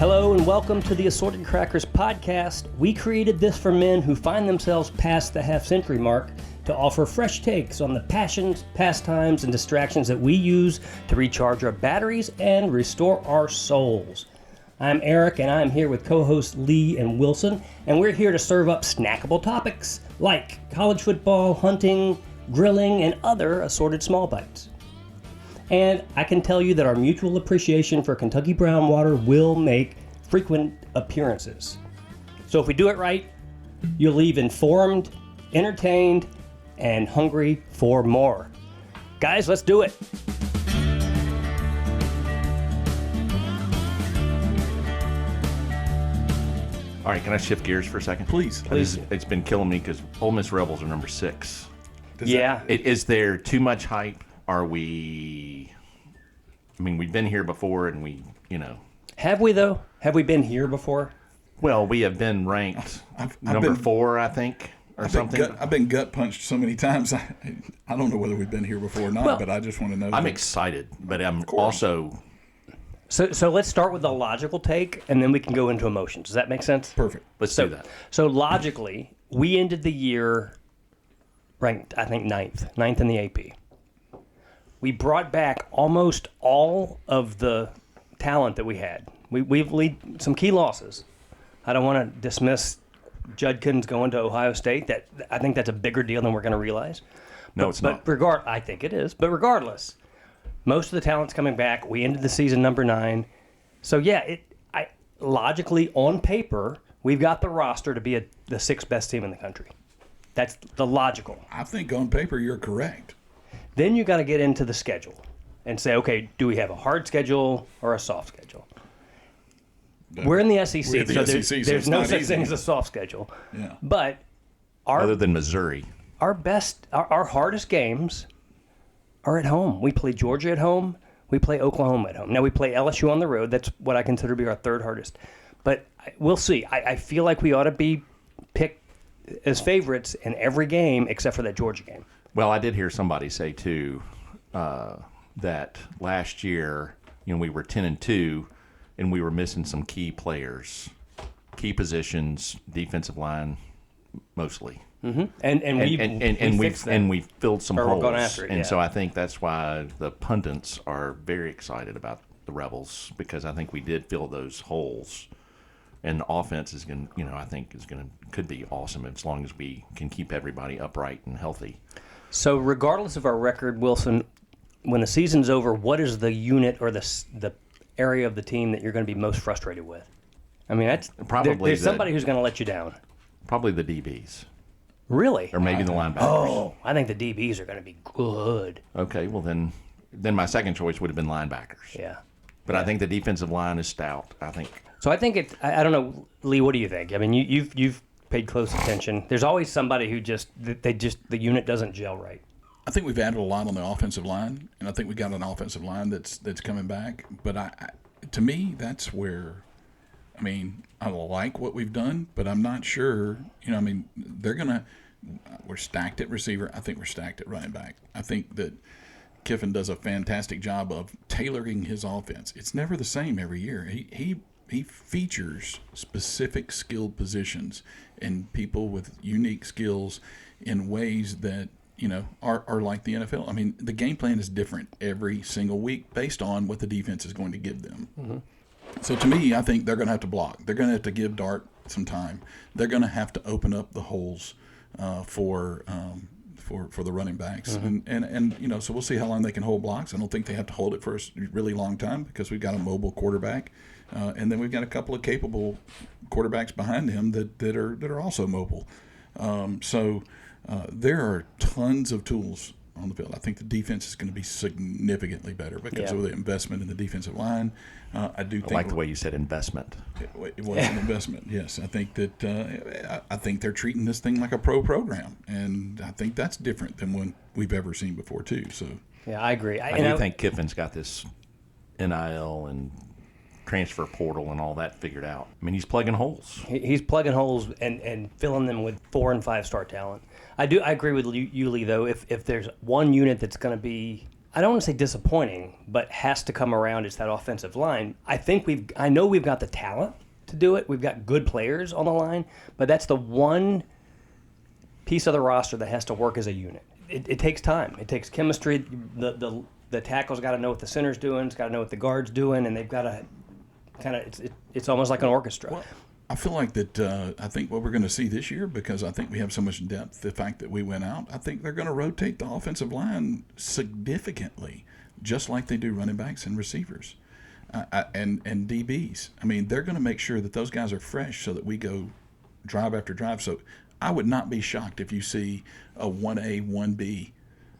Hello and welcome to the Assorted Crackers podcast. We created this for men who find themselves past the half-century mark to offer fresh takes on the passions, pastimes, and distractions that we use to recharge our batteries and restore our souls. I'm Eric, and I'm here with co-hosts Lee and Wilson, and we're here to serve up snackable topics like college football, hunting, grilling, and other assorted small bites. And I can tell you that our mutual appreciation for Kentucky brown water will make frequent appearances. So if we do it right, you'll leave informed, entertained, and hungry for more. Guys, let's do it. All right, can I shift gears for a second? Please. It's been killing me because Ole Miss Rebels are number 6. Yeah. Is there too much hype? Are we... I mean, we've been here before and we, Have we, though? Have we been here before? Well, we have been ranked number 4, I think, or something. I've been gut punched so many times. I don't know whether we've been here before or not, but I just want to know. I'm excited, but I'm also... So let's start with a logical take, and then we can go into emotions. Does that make sense? Perfect. Let's do that. So logically, we ended the year ranked, I think, ninth in the AP. We brought back almost all of the talent that we had. We've lead some key losses. I don't want to dismiss Judkins going to Ohio State. I think that's a bigger deal than we're going to realize. No, it's not. I think it is. But regardless, most of the talent's coming back. We ended the season number 9. So yeah, logically on paper, we've got the roster to be the 6th best team in the country. That's the logical. I think on paper you're correct. Then you got to get into the schedule and say, okay, do we have a hard schedule or a soft schedule? We're in the SEC, We're the SEC, so there's it's no not such easy. thing as a soft schedule. Yeah. But Other than Missouri. our hardest games are at home. We play Georgia at home. We play Oklahoma at home. Now we play LSU on the road. That's what I consider to be our 3rd hardest. But we'll see. I feel like we ought to be picked as favorites in every game except for that Georgia game. Well, I did hear somebody say, too, that last year, we were 10-2, and we were missing some key players, key positions, defensive line, mostly. Mm-hmm. And we fixed that. And we filled some Or we're holes. going after it, and yeah. so I think that's why the pundits are very excited about the Rebels, because I think we did fill those holes. And the offense is going to, I think could be awesome as long as we can keep everybody upright and healthy. So regardless of our record, Wilson, when the season's over, what is the unit or the area of the team that you're going to be most frustrated with? I mean, there's somebody who's going to let you down. Probably the DBs. Really? Or maybe the linebackers. Oh, I think the DBs are going to be good. Okay, well then my second choice would have been linebackers. Yeah. But I think the defensive line is stout. I think. So I think I don't know, Lee. What do you think? I mean, you've paid close attention. There's always somebody who the unit doesn't gel right. I think we've added a lot on the offensive line, and I think we got an offensive line that's coming back. But to me, that's where, I like what we've done, but I'm not sure. We're stacked at receiver. I think we're stacked at running back. I think that Kiffin does a fantastic job of tailoring his offense. It's never the same every year. He features specific skilled positions and people with unique skills in ways that are like the NFL. I mean, the game plan is different every single week based on what the defense is going to give them. Mm-hmm. So to me, I think they're going to have to block. They're going to have to give Dart some time. They're going to have to open up the holes for the running backs. Mm-hmm. And so we'll see how long they can hold blocks. I don't think they have to hold it for a really long time because we've got a mobile quarterback. And then we've got a couple of capable quarterbacks behind him that are also mobile. So there are tons of tools on the field. I think the defense is going to be significantly better because of the investment in the defensive line. I like the way you said investment. It was an investment, yes. I think that I think they're treating this thing like a pro program, and I think that's different than what we've ever seen before too. So yeah, I agree. I do think Kiffin's got this NIL and transfer portal and all that figured out. I mean, he's plugging holes. He's plugging holes and filling them with 4- and 5-star talent. I agree with you, Lee, though. If there's one unit that's going to be I don't want to say disappointing, but has to come around is that offensive line. I know we've got the talent to do it. We've got good players on the line, but that's the one piece of the roster that has to work as a unit. It takes time. It takes chemistry. The tackle's got to know what the center's doing. It's got to know what the guard's doing, and they've got to kind of. It's almost like an orchestra. Well, I feel like that. I think what we're going to see this year, because I think we have so much depth. The fact that we went out, I think they're going to rotate the offensive line significantly, just like they do running backs and receivers, and DBs. I mean, they're going to make sure that those guys are fresh, so that we go drive after drive. So I would not be shocked if you see a 1A, 1B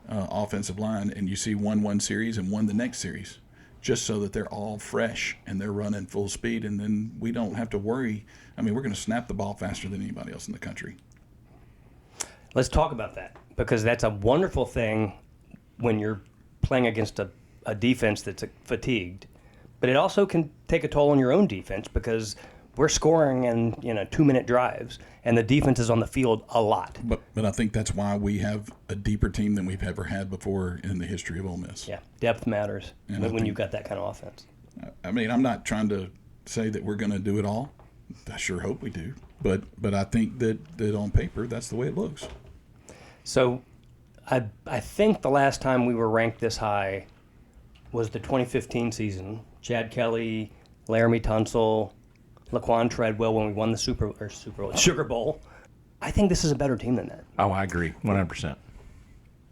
offensive line, and you see one series and one the next series, just so that they're all fresh and they're running full speed, and then we don't have to worry. I mean, we're going to snap the ball faster than anybody else in the country. Let's talk about that, because that's a wonderful thing when you're playing against a defense that's fatigued. But it also can take a toll on your own defense, because we're scoring in 2-minute drives, and the defense is on the field a lot. But I think that's why we have a deeper team than we've ever had before in the history of Ole Miss. Yeah, depth matters when you've got that kind of offense. I mean, I'm not trying to say that we're going to do it all. I sure hope we do. But I think that on paper, that's the way it looks. So I think the last time we were ranked this high was the 2015 season. Chad Kelly, Laramie Tunsil, Laquan Treadwell, when we won the Sugar Bowl. I think this is a better team than that. Oh, I agree, 100%.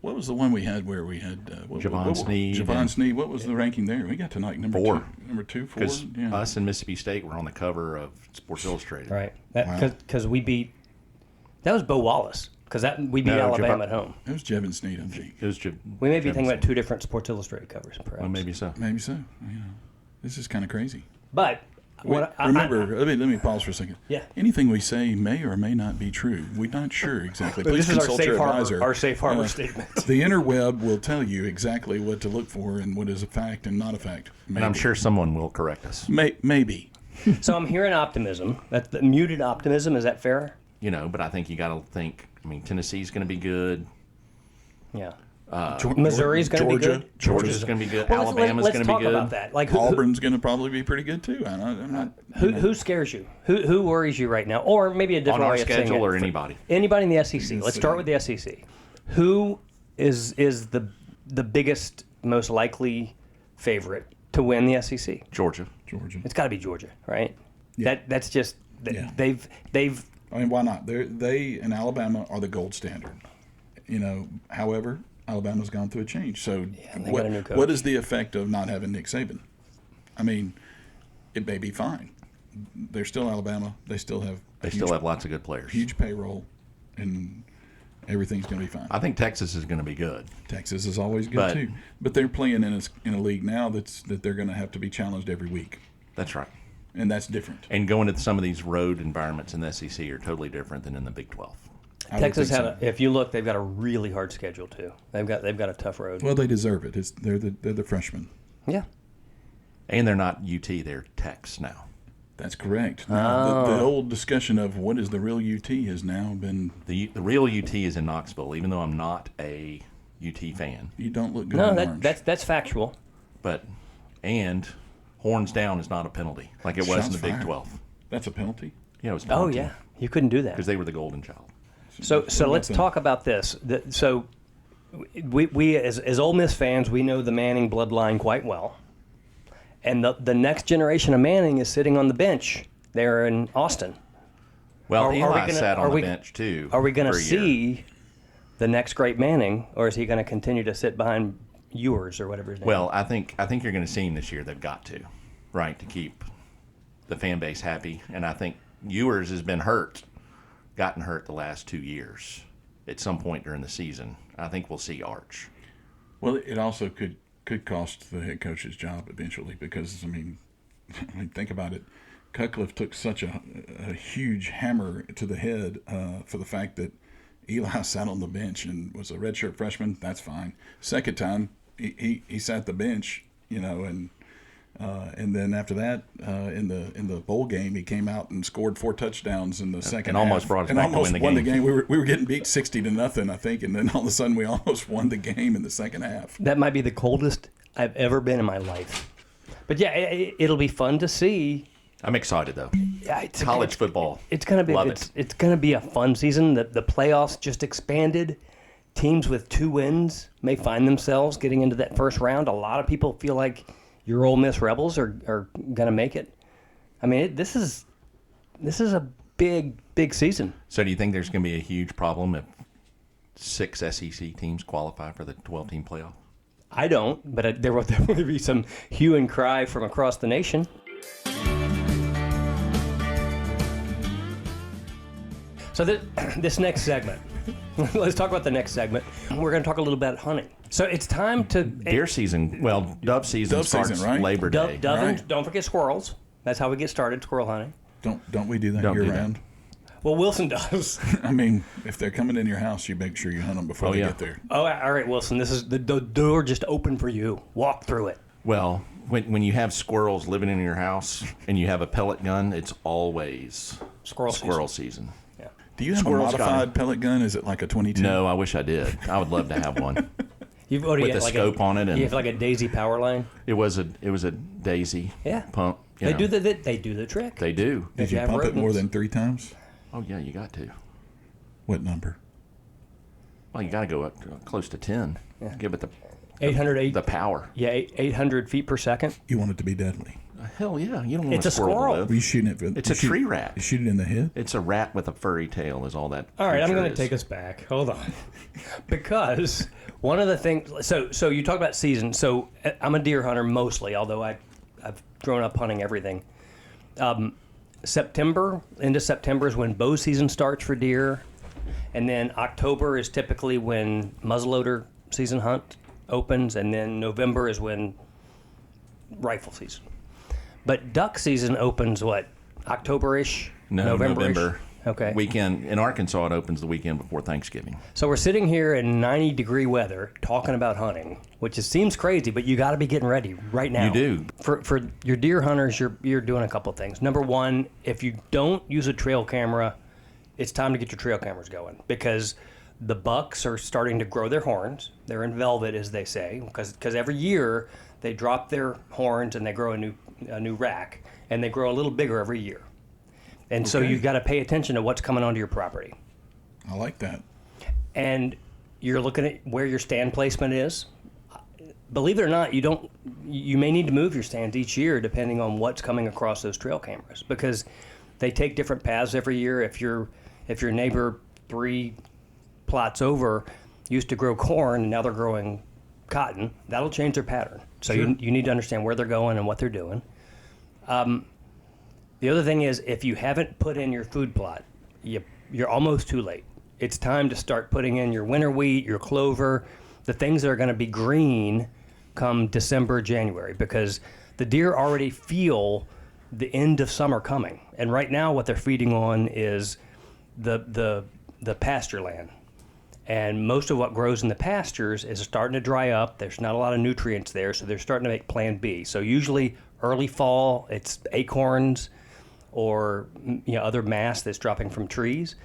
What was the one we had where we had Javon Sneed? Javon Sneed. What was the ranking there? We got to like number 4. Number 2, 4. Because us and Mississippi State were on the cover of Sports Illustrated. Right. Because we beat. That was Bo Wallace. Because we beat Alabama at home. It was Jevin Sneed, I think. It was we may be thinking about 2 different Sports Illustrated covers, perhaps. Well, maybe so. Maybe so. This is kind of crazy. But remember, let me pause for a second. Yeah. Anything we say may or may not be true. We're not sure exactly. Please this is consult your advisor. our safe harbor statement. The interweb will tell you exactly what to look for and what is a fact and not a fact. Maybe. And I'm sure someone will correct us. Maybe. So I'm hearing optimism. That's the muted optimism. Is that fair? But I think you got to think. I mean, Tennessee's going to be good. Yeah. Missouri's going to be good. Georgia's going to be good. Well, Alabama's going to be good. Let's talk about that. Like Auburn's going to probably be pretty good too. Who scares you? Who worries you right now? Or maybe a different on our way of saying it. schedule, or anybody. Anybody in the SEC. Let's start with the SEC. Who is the biggest, most likely favorite to win the SEC? Georgia. It's got to be Georgia, right? Yeah. That's just they've. I mean, why not? They and Alabama are the gold standard. However, Alabama's gone through a change. So got a new coach. What is the effect of not having Nick Saban? I mean, it may be fine. They're still Alabama. They still have lots of good players. Huge payroll, and everything's going to be fine. I think Texas is going to be good. Texas is always good too. But they're playing in a league now that they're going to have to be challenged every week. That's right. And that's different. And going to some of these road environments in the SEC are totally different than in the Big 12. Texas if you look, they've got a really hard schedule too. They've got a tough road. Well, they deserve it. They're the freshmen. Yeah. And they're not UT, they're Tex now. That's correct. Now, the old discussion of what is the real UT has now been. The real UT is in Knoxville, even though I'm not a UT fan. You don't look good in orange. That's factual. And horns down is not a penalty like it was in the Big 12. That's a penalty? Yeah, it was a penalty. Oh, yeah. You couldn't do that. Because they were the golden child. So let's talk about this. So we as Ole Miss fans, we know the Manning bloodline quite well. And the next generation of Manning is sitting on the bench there in Austin. Well, Eli sat on the bench, too. Are we going to see the next great Manning, or is he going to continue to sit behind Ewers or whatever his name is? Well, I think you're going to see him this year. They've got to, right, to keep the fan base happy. And I think Ewers has gotten hurt the last 2 years at some point during the season. I think we'll see Arch. Well, it also could cost the head coach's job eventually because, I mean, think about it. Cutcliffe took such a huge hammer to the head for the fact that Eli sat on the bench and was a redshirt freshman. That's fine. Second time, he sat the bench, and And then after that, in the bowl game, he came out and scored 4 touchdowns in the second And almost half, brought us and back to almost win the won game. the game. We were getting beat 60-0, I think, and then all of a sudden we almost won the game in the second half. That might be the coldest I've ever been in my life. But yeah, it'll be fun to see. I'm excited though. Yeah, College football. It's gonna be Love it's gonna be a fun season. The playoffs just expanded. Teams with 2 wins may find themselves getting into that first round. A lot of people feel like your Ole Miss Rebels are gonna make it. I mean, this is a big season. So do you think there's going to be a huge problem if 6 SEC teams qualify for the 12-team playoff? I don't, but there will definitely be some hue and cry from across the nation. So this next segment, let's talk about the next segment. We're going to talk a little bit about hunting. So it's time to... Deer season, well, dove season starts right? Labor Day. Dove, Right. don't forget squirrels. That's how we get started, squirrel hunting. Don't we do that Don't year do that. round? Well, Wilson does. I mean, if they're coming in your house, you make sure you hunt them before they yeah. get there. Oh, all right, Wilson. This is the door just open for you. Walk through it. Well, when you have squirrels living in your house and you have a pellet gun, it's always Squirrel season. Yeah. Do you have Squirrel's a got modified it. pellet gun? Is it like a 22? No, I wish I did. I would love to have one. You've already With got a like scope on it and- you have like a Daisy power line. It was a Daisy Yeah. pump. you They know. do the trick. They do. Did If you you have pump it more rodents. than 3 times? Oh yeah, you got to. What number? Well, you got to go up close to 10. Yeah. Give it 800 the power. 800 feet per second. You want it to be deadly. Hell yeah, you don't want It's a squirrel. to squirrel. live. Were you shooting it? It's a tree rat. You shoot it in the head? It's a rat with a furry tail. Is all that. All right, I'm creature going to is. take us back. Hold on, because one of the things. So you talk about season. So I'm a deer hunter mostly, although I've grown up hunting everything. September into September is when bow season starts for deer, and then October is typically when muzzleloader season hunt opens, and then November is when rifle season. But duck season opens what, October-ish? No, November-ish? November. Okay. Weekend in Arkansas, it opens the weekend before Thanksgiving. So we're sitting here in 90-degree weather talking about hunting, which seems crazy, but you got to be getting ready right now. You do. For your deer hunters, you're doing a couple of things. Number one, if you don't use a trail camera, it's time to get your trail cameras going, because the bucks are starting to grow their horns. They're in velvet, as they say, because every year they drop their horns and they grow a new rack, and they grow a little bigger every year. And so Okay. you've got to pay attention to what's coming onto your property. I like that. And you're looking at where your stand placement is. Believe it or not, you may need to move your stands each year depending on what's coming across those trail cameras, because they take different paths every year. If your neighbor 3 plots over used to grow corn and now they're growing cotton, that'll change their pattern. So Sure. you need to understand where they're going and what they're doing. The other thing is, if you haven't put in your food plot, you're almost too late. It's time to start putting in your winter wheat, your clover, the things that are going to be green come December, January, because the deer already feel the end of summer coming. And right now what they're feeding on is the pasture land. And most of what grows in the pastures is starting to dry up. There's not a lot of nutrients there, so they're starting to make Plan B. So usually early fall, it's acorns or other mass that's dropping from trees.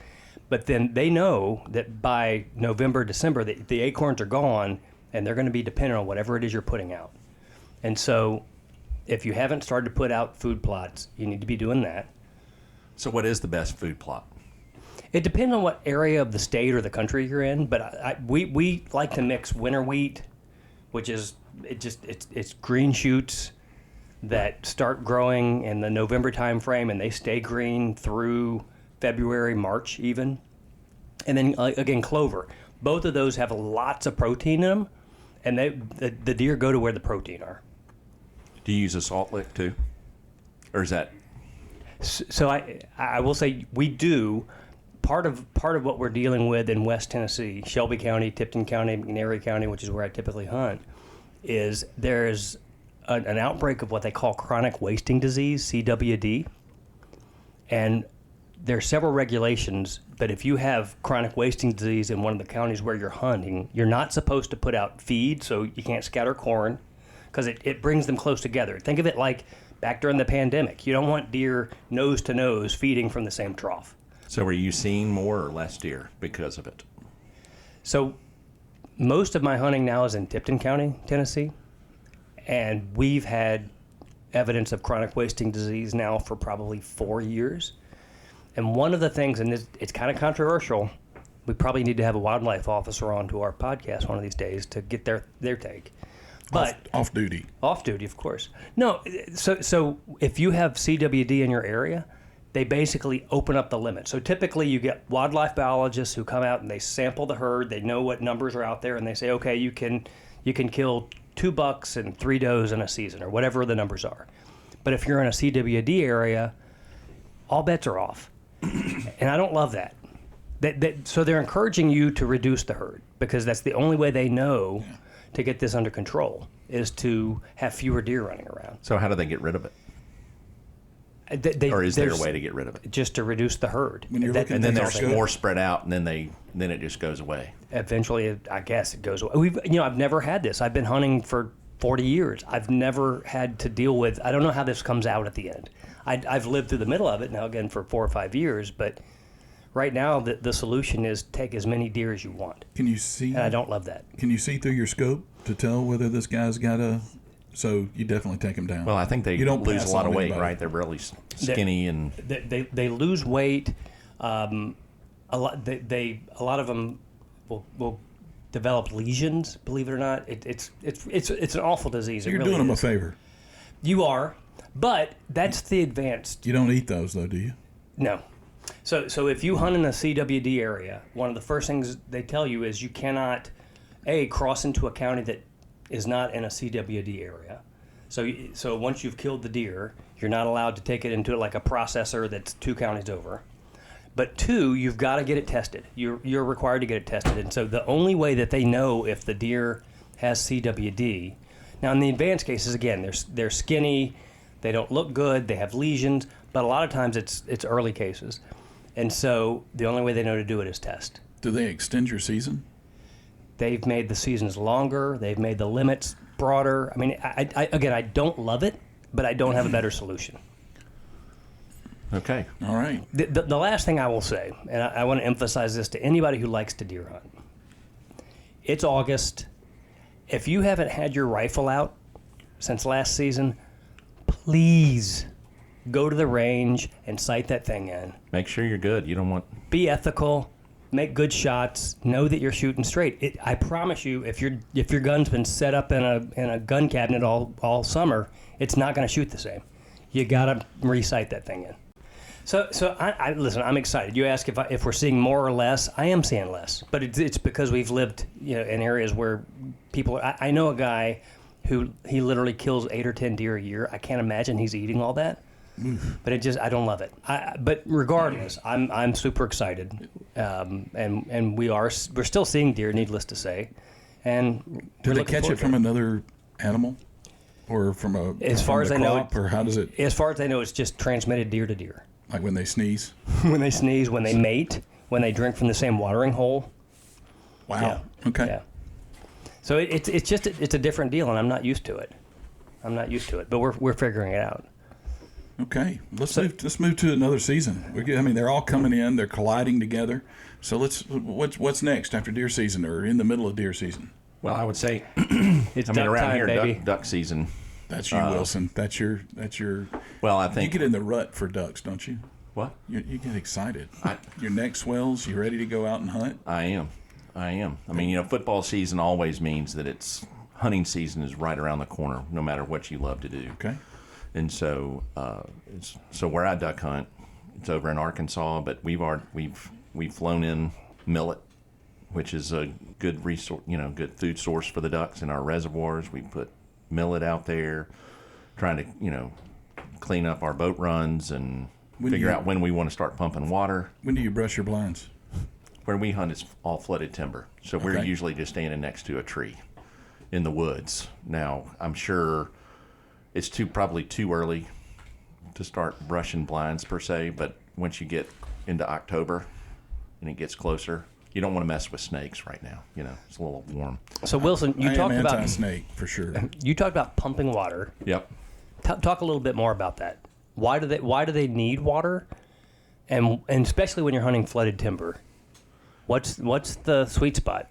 But then they know that by November, December, the acorns are gone, and they're going to be dependent on whatever it is you're putting out. And so if you haven't started to put out food plots, you need to be doing that. So, what is the best food plot? It depends on what area of the state or the country you're in, but we like to mix winter wheat, which is it's green shoots that start growing in the November time frame, and they stay green through February, March even. And then again, clover. Both of those have lots of protein in them, and the deer go to where the protein are. Do you use a salt lick too, or is that? So I will say we do. Part of what we're dealing with in West Tennessee, Shelby County, Tipton County, McNairy County, which is where I typically hunt, is there's an outbreak of what they call chronic wasting disease, CWD. And there are several regulations, but if you have chronic wasting disease in one of the counties where you're hunting, you're not supposed to put out feed, so you can't scatter corn, because it brings them close together. Think of it like back during the pandemic. You don't want deer nose to nose feeding from the same trough. So are you seeing more or less deer because of it? So most of my hunting now is in Tipton County, Tennessee, and we've had evidence of chronic wasting disease now for probably 4 years. And one of the things, and it's kind of controversial, we probably need to have a wildlife officer on to our podcast one of these days to get their take. But off duty. Off duty, of course. No, so if you have CWD in your area, they basically open up the limit. So typically you get wildlife biologists who come out and they sample the herd, they know what numbers are out there, and they say, okay, you can kill 2 bucks and 3 does in a season, or whatever the numbers are. But if you're in a CWD area, all bets are off. And I don't love that. So they're encouraging you to reduce the herd, because that's the only way they know to get this under control, is to have fewer deer running around. So how do they get rid of it? Or is there a way to get rid of it? Just to reduce the herd. When you're looking And then there's Scope. more spread out, and then it just goes away. Eventually, I guess it goes away. I've never had this. I've been hunting for 40 years. I've never had to deal with, I don't know how this comes out at the end. I've lived through the middle of it now again for 4 or 5 years, but right now the solution is take as many deer as you want. Can you see? And I don't love that. Can you see through your scope to tell whether this guy's got a? So you definitely take him down. Well, I think they You don't lose pass a lot of on weight, anybody. right? They're really skinny and They lose weight. A lot of them will develop lesions. Believe it or not, it's an awful disease. It You're really doing them a is. favor. You are, but that's the advanced. You don't eat those though, do you? No. So if you hunt in a CWD area, one of the first things they tell you is you cannot, cross into a county that is not in a CWD area. So once you've killed the deer, you're not allowed to take it into like a processor that's 2 counties over. But 2, you've got to get it tested. You're required to get it tested. And so the only way that they know if the deer has CWD, now in the advanced cases, again, they're skinny, they don't look good, they have lesions, but a lot of times it's early cases. And so the only way they know to do it is test. Do they extend your season? They've made the seasons longer. They've made the limits broader. I mean, I don't love it, but I don't have a better solution. okay. All right. The last thing I will say, and I want to emphasize this to anybody who likes to deer hunt. It's August. If you haven't had your rifle out since last season, please go to the range and sight that thing in. Make sure you're good. You don't want. Be ethical. Make good shots. Know that you're shooting straight. I promise you, if your gun's been set up in a gun cabinet all summer, it's not going to shoot the same. You got to re-sight that thing in. So I listen. I'm excited. You ask if we're seeing more or less. I am seeing less, but it's because we've lived in areas where people. I know a guy who he literally kills 8 or 10 deer a year. I can't imagine he's eating all that. But I don't love it. But regardless, I'm super excited, and we're still seeing deer. Needless to say, and Do they catch it from another animal, or from a? As far as I know, or how does it? As far as I know, it's just transmitted deer to deer. Like when they sneeze. When they sneeze, when they mate, when they drink from the same watering hole. Wow. Yeah. Okay. Yeah. So it's a different deal, and I'm not used to it. But we're figuring it out. Okay, let's move to another season. They're all coming in, they're colliding together. So what's next after deer season, or in the middle of deer season? Well, I would say, It's duck around time, here, baby. duck season. That's you, Wilson. That's your. Well, I You think get in the rut for ducks, don't you? what You get excited. Your neck swells. You ready to go out and hunt? I am. I mean, football season always means that it's hunting season is right around the corner, no matter what you love to do. Okay. And so, where I duck hunt, it's over in Arkansas, but we've flown in millet, which is a good resource, good food source for the ducks in our reservoirs. We put millet out there, trying to, clean up our boat runs and figure out when we want to start pumping water. When do you brush your blinds? Where we hunt is all flooded timber, so we're Okay. usually just standing next to a tree in the woods. Now, I'm sure it's probably too early to start brushing blinds per se, but once you get into October and it gets closer, you don't want to mess with snakes right now. It's a little warm. So Wilson, you I talked am about anti-snake for sure. you talked about pumping water. Yep. Talk a little bit more about that. Why do they need water, and especially when you're hunting flooded timber? What's the sweet spot?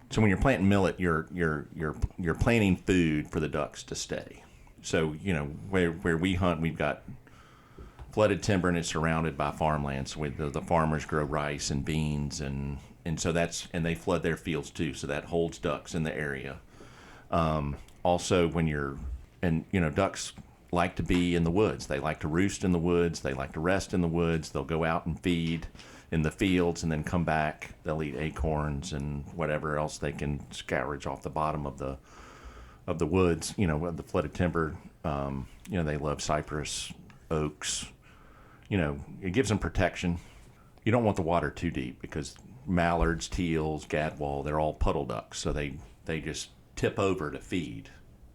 So when you're planting millet, you're planting food for the ducks to stay. So where we hunt, we've got flooded timber and it's surrounded by farmland. So the farmers grow rice and beans and so and they flood their fields too. So that holds ducks in the area. Also, ducks like to be in the woods. They like to roost in the woods. They like to rest in the woods. They'll go out and feed in the fields and then come back. They'll eat acorns and whatever else they can scourge off the bottom of the woods. The flooded timber. They love cypress, oaks. It gives them protection. You don't want the water too deep because mallards, teals, gadwall, they're all puddle ducks, so they just tip over to feed.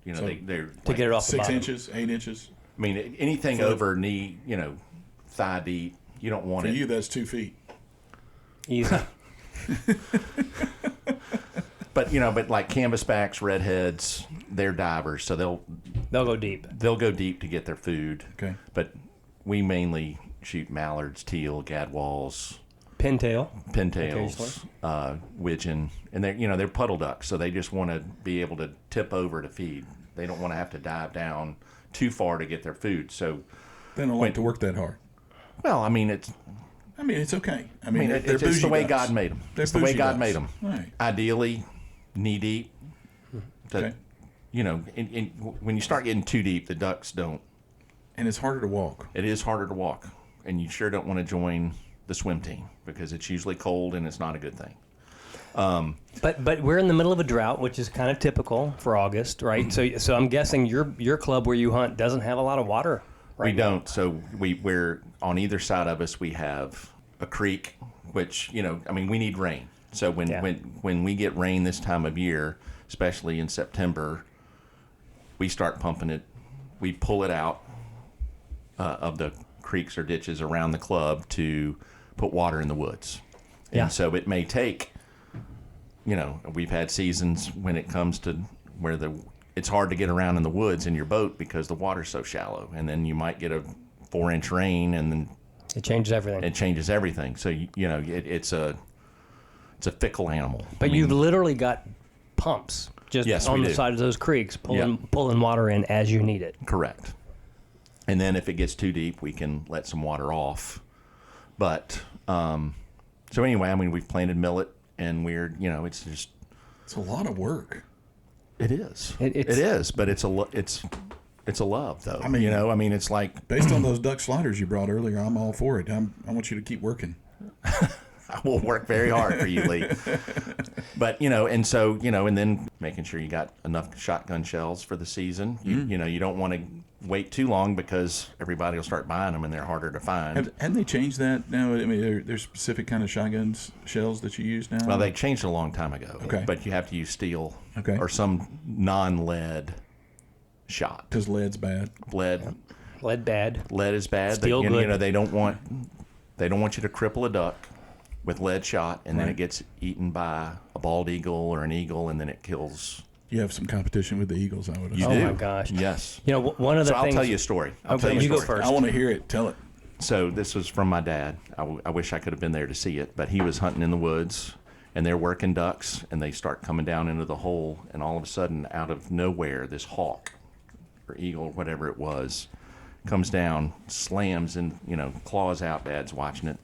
They're To get it off the 6 bottom. inches, 8 inches. I mean, anything over knee, thigh deep, you don't want For it. you, that's 2 feet. Easy. But like canvasbacks, redheads, they're divers, so they'll They'll go deep. go deep to get their food. Okay. But we mainly shoot mallards, teal, gadwalls, Pintail. pintails, widgeon, and they're puddle ducks, so they just want to be able to tip over to feed. They don't want to have to dive down too far to get their food. So They don't like to work that hard. well, I mean it's okay. it's just the way God made them. They're It's the way bougie God ducks. made them. Right. Ideally, knee deep. Okay. When you start getting too deep, the ducks don't. And it's harder to walk. It is harder to walk, and you sure don't want to join the swim team because it's usually cold and it's not a good thing. But we're in the middle of a drought, which is kind of typical for August, right? So I'm guessing your club where you hunt doesn't have a lot of water. Right We don't. So we're on either side of us. We have a creek, which we need rain. So when we get rain this time of year, especially in September, we start pumping it. We pull it out of the creeks or ditches around the club to put water in the woods. Yeah. And so it may take, we've had seasons when it comes to where it's hard to get around in the woods in your boat because the water's so shallow. And then you might get a 4-inch rain and then It changes everything. it changes everything. So, it's a fickle animal. But you've literally got pumps just Yes, on we the do. side of those creeks pulling water in as you need it. Correct. And then if it gets too deep, we can let some water off. But so anyway, we've planted millet, and it's It's a lot of work. it is. It is, but it's a love though. It's like Based on those duck sliders you brought earlier, I'm all for it. I want you to keep working. I will work very hard for you, Lee. But and then making sure you got enough shotgun shells for the season. You don't want to wait too long because everybody will start buying them and they're harder to find. Hadn't they changed that now? There's specific kind of shotguns shells that you use now. Well, they changed it a long time ago. Okay. But you have to use steel Okay. or some non-lead shot. Because lead's bad. Lead Lead is bad. Steel but, good. They don't want you to cripple a duck with lead shot, and then Right. it gets eaten by a bald eagle or an eagle, and then it kills. You have some competition with the Eagles, I would You assume. Oh do. my gosh. Yes. One of the So things. I'll tell you a story. Okay, you go first. I want to hear it. Tell it. So this was from my dad. I wish I could have been there to see it, but he was hunting in the woods, and they're working ducks, and they start coming down into the hole, and all of a sudden, out of nowhere, this hawk or eagle, whatever it was, comes down, slams, and claws out. Dad's watching it,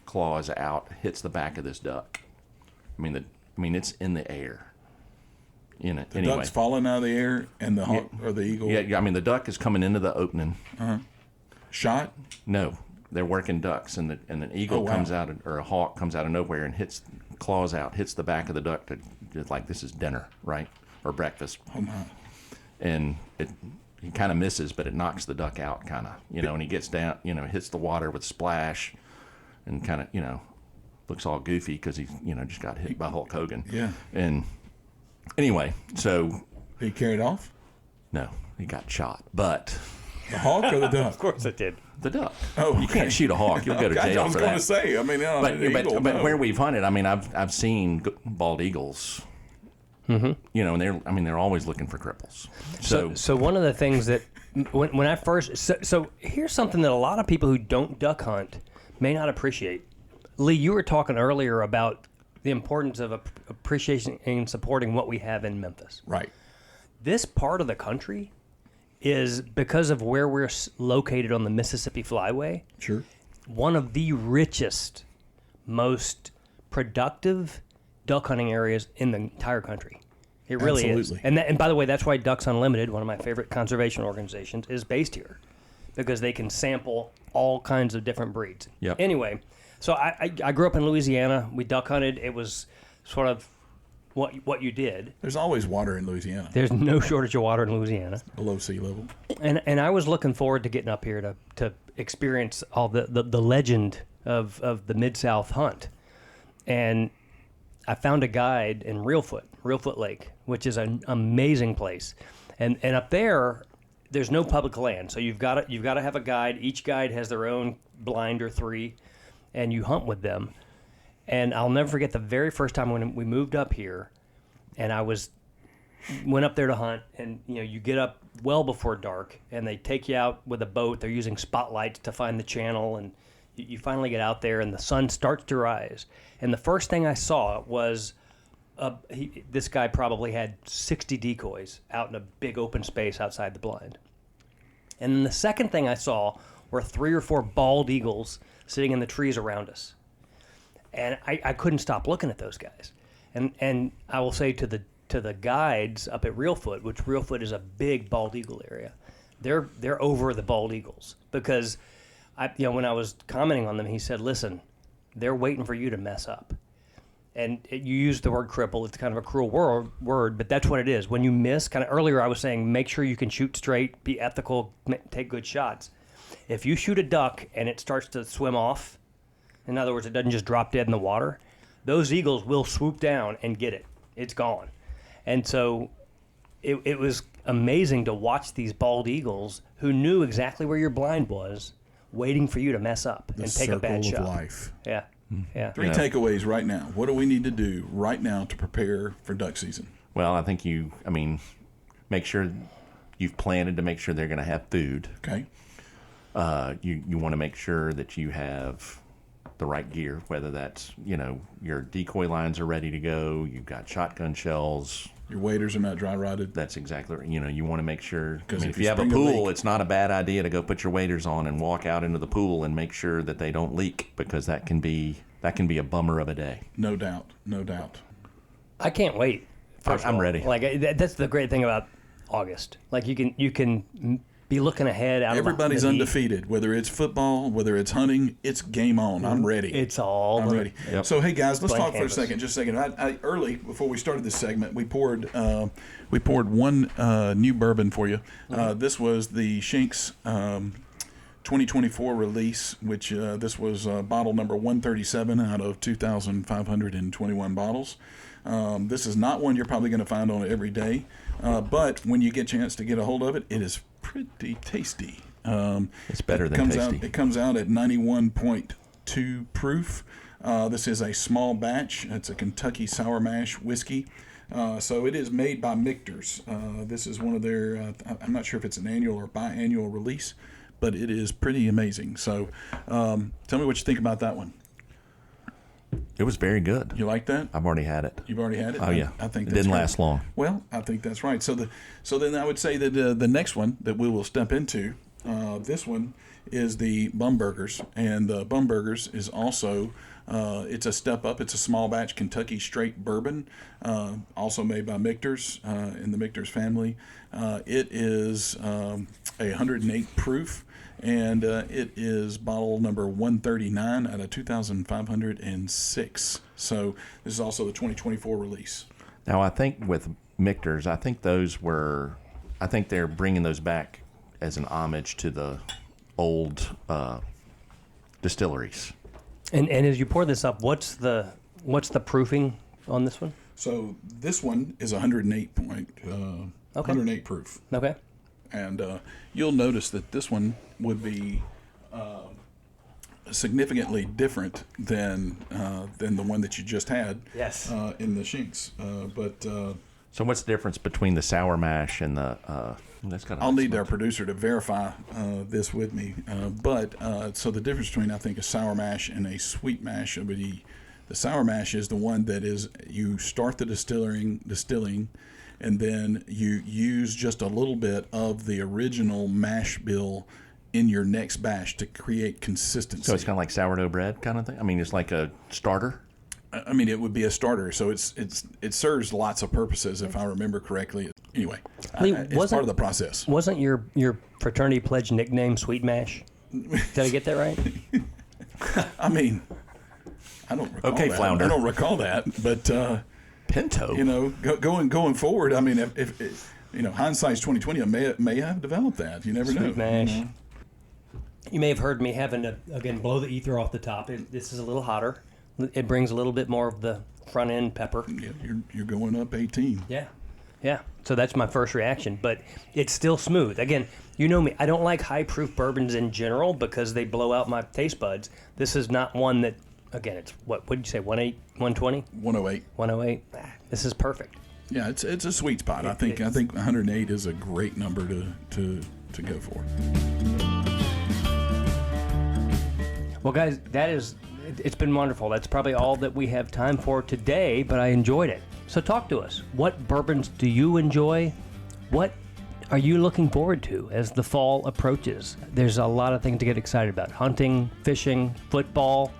claws out, hits the back of this duck. It's in the air. The Anyway. duck's falling out of the air, and the hawk or the eagle Yeah, the duck is coming into the opening. shot. No, they're working ducks, and an eagle Oh, wow. comes out, or a hawk comes out of nowhere and claws out, hits the back of the duck to just like this is dinner, right, or breakfast, Oh my! and he kind of misses, but it knocks the duck out, kind of, and he gets down, hits the water with a splash, and kind of, looks all goofy because he's just got hit by Hulk Hogan. Yeah. And anyway, so Did he carry it off? no, he got shot, but. The hawk or the duck? Of course I did. The duck. Oh, You can't shoot a hawk. You'll go to I jail was for going that. to say. I mean, But where we've hunted, I mean, I've seen bald eagles. Mm-hmm. You know, and they're always looking for cripples. So one of the things that when I first so here's something that a lot of people who don't duck hunt may not appreciate. Lee, you were talking earlier about the importance of appreciation and supporting what we have in Memphis. Right. This part of the country is, because of where we're located on the Mississippi Flyway, Sure. one of the richest, most productive duck hunting areas in the entire country. It really Absolutely. is. And by the way, that's why Ducks Unlimited, one of my favorite conservation organizations, is based here, because they can sample all kinds of different breeds. Yep. Anyway, so I grew up in Louisiana. We duck hunted. It was sort of what you did. There's always water in Louisiana, There's no shortage of water in Louisiana. below sea level. And I was looking forward to getting up here to experience all the legend of the Mid-South hunt. And I found a guide in Reelfoot Lake, which is an amazing place. And up there's no public land. So you've got to have a guide. Each guide has their own blind or 3, and you hunt with them. And I'll never forget the very first time when we moved up here, and went up there to hunt, and you get up well before dark, and they take you out with a boat. They're using spotlights to find the channel, and you finally get out there, and the sun starts to rise. And the first thing I saw was this guy probably had 60 decoys out in a big open space outside the blind. And then the second thing I saw were 3 or 4 bald eagles sitting in the trees around us. And I couldn't stop looking at those guys. And I will say to the guides up at Reelfoot, which Reelfoot is a big bald eagle area, they're over the bald eagles, because when I was commenting on them, he said, "Listen, they're waiting for you to mess up." And you used the word cripple. It's kind of a cruel word, but that's what it is. When you miss, kind of earlier I was saying, make sure you can shoot straight, be ethical, take good shots. If you shoot a duck and it starts to swim off, in other words, it doesn't just drop dead in the water, those eagles will swoop down and get it. It's gone. And so it was amazing to watch these bald eagles who knew exactly where your blind was, waiting for you to mess up and take a bad shot. The circle of life. Yeah. Yeah. 3 takeaways right now. What do we need to do right now to prepare for duck season? Well, I think make sure you've planted to make sure they're going to have food. Okay. You want to make sure that you have the right gear, whether that's, your decoy lines are ready to go, you've got shotgun shells. Your waders are not dry rotted. That's exactly right. You want to make sure, if you you have a spring a pool, leak- it's not a bad idea to go put your waders on and walk out into the pool and make sure that they don't leak, because that can be a bummer of a day. No doubt. No doubt. I can't wait. I'm ready. Like that's the great thing about August. Like you can be looking ahead. Everybody's the heat. undefeated. Whether it's football, whether it's hunting, it's game on. I'm ready. It's all. I'm ready. Yep. So hey guys, let's Blank talk for a canvas. second. Just a second. I early before we started this segment, we poured one new bourbon for you. This was the Shanks 2024 release, which this was bottle number 137 out of 2,521 bottles. This is not one you're probably going to find on every day, but when you get a chance to get a hold of it, it is pretty tasty. It's better than tasty. It comes out at 91.2 proof. This is a small batch. It's a Kentucky sour mash whiskey. So it is made by Michter's. This is one of their, I'm not sure if it's an annual or biannual release, but it is pretty amazing. So tell me what you think about that one. It was very good. You like that? I've already had it. You've already had it? Oh, yeah. I think it that's didn't great. last long. Well, I think that's right. So then I would say that the next one that we will step into, this one is the Bumburgers, and the Bumburgers is also it's a step up. It's a small batch Kentucky straight bourbon, also made by Michter's in the Michter's family. It is a 108 proof. And it is bottle number 139 out of 2,506. So this is also the 2024 release. Now, I think with Michter's, I think they're bringing those back as an homage to the old distilleries. And as you pour this up, what's the proofing on this one? So this one is 108 proof. Okay. Okay. And you'll notice that this one would be significantly different than the one that you just had. Yes. In the Shinks. So what's the difference between the sour mash and the? That's kind of. I'll need our producer to verify this with me. So the difference between, I think, a sour mash and a sweet mash would be, the sour mash is the one that is, you start the distilling, and then you use just a little bit of the original mash bill in your next batch to create consistency. So it's kind of like sourdough bread kind of thing. I mean, it's like a starter. I mean, it would be a starter, so it serves lots of purposes, if I remember correctly. Anyway, Lee, it's part of the process. Wasn't your fraternity pledge nickname Sweet Mash? Did I get that right? I mean, I don't recall Okay, that. Flounder. I don't recall that, but Pinto. you know, going forward, I mean, if you know, hindsight's 2020, I may have developed that. You never know. Sweet Mash. You may have heard me having to, again, blow the ether off the top. This is a little hotter. It brings a little bit more of the front end pepper. Yeah, you're going up 18. Yeah. So that's my first reaction, but it's still smooth. Again, you know me. I don't like high proof bourbons in general because they blow out my taste buds. This is not one that, again, it's what did you say, 120? 108. 108. This is perfect. Yeah, it's a sweet spot. I think 108 is a great number to go for. Well, guys, it's been wonderful. That's probably all that we have time for today, but I enjoyed it. So talk to us. What bourbons do you enjoy? What are you looking forward to as the fall approaches? There's a lot of things to get excited about. Hunting, fishing, football.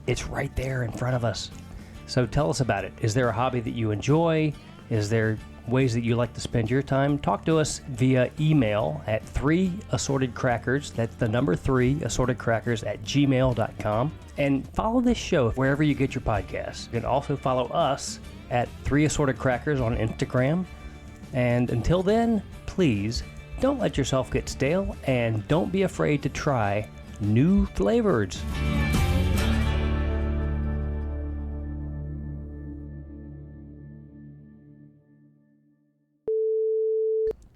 It's right there in front of us. So tell us about it. Is there a hobby that you enjoy? Is there ways that you like to spend your time? Talk to us via email at 3assortedcrackers. That's the number 3assortedcrackers@gmail.com. And follow this show wherever you get your podcasts. You can also follow us at 3assortedcrackers on Instagram. And until then, please don't let yourself get stale, and don't be afraid to try new flavors.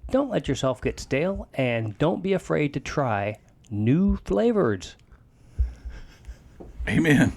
Don't let yourself get stale, and don't be afraid to try new flavors. Amen.